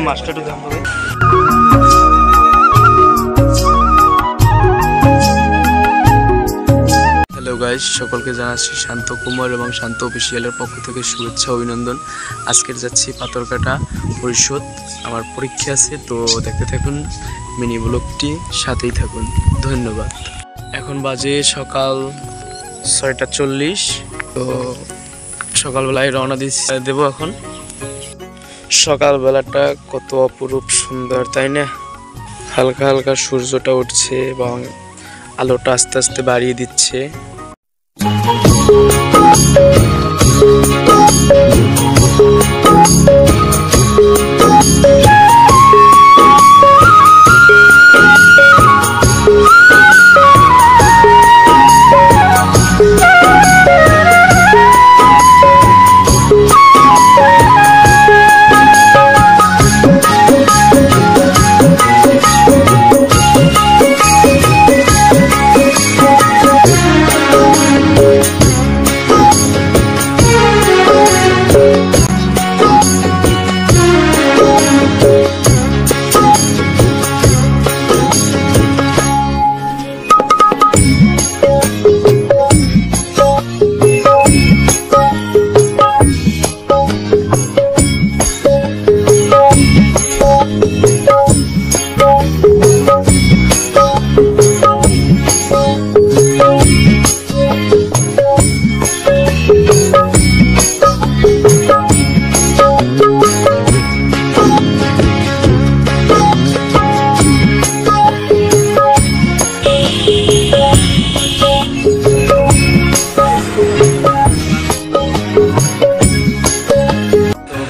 মাস্টারটা দাম হবে। Hello guys, সকলকে জানাচ্ছি শান্ত কুমার এবং শান্ত অফিসিয়ালের পক্ষ থেকে শুভেচ্ছা অভিনন্দন। আজকের যাচ্ছি পাথরঘাটা পরিষদ, আমার পরীক্ষা আছে, তো দেখতে থাকুন মিনি ব্লগটি, সাথেই থাকুন। ধন্যবাদ। এখন বাজে সকাল 6:40, তো সকালবেলায় রওনা দেবো। এখন সকালবেলাটা কত অপরূপ সুন্দর, তাই না? হালকা হালকা সূর্যটা উঠছে এবং আলোটা আস্তে আস্তে বাড়িয়ে দিচ্ছে।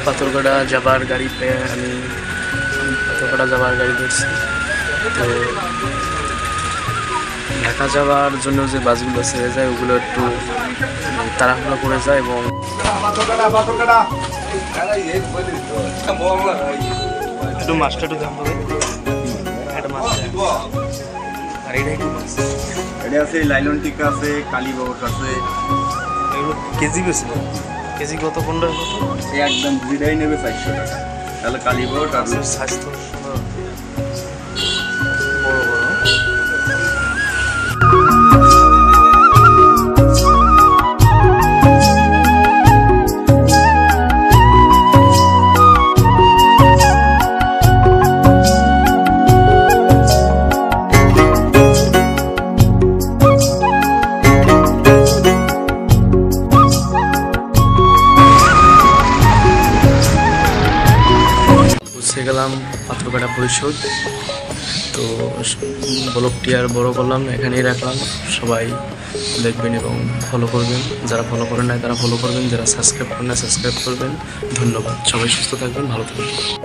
পাথরঘাটা যাবার গাড়িতে আমি পাথরঘাটা যাবার গাড়ি ধরছি। তো ঢাকা যাওয়ার জন্য যে বাসগুলো ছেড়ে যায় ওগুলো একটু তাড়াহুড়া করে যায় এবং একটু মাছটা দাম হবে। আর এটা আছে লাইলন টিকা আছে, কালীবাউট আছে। কেজি বেশি, কেজি কত? 15 কত? একদম দুইটাই নেবে 400 টাকা। তাহলে কালীবাউট আর স্বাস্থ্য বড় গেলাম পাথরঘাটা পরিষদ। তো ব্লগটি আর বড় করলাম, এখানেই রাখলাম। সবাই দেখবেন এবং ফলো করবেন, যারা ফলো করেন না তারা ফলো করবেন, যারা সাবস্ক্রাইব করেন না সাবস্ক্রাইব করবেন। ধন্যবাদ। সবাই সুস্থ থাকবেন, ভালো থাকবেন।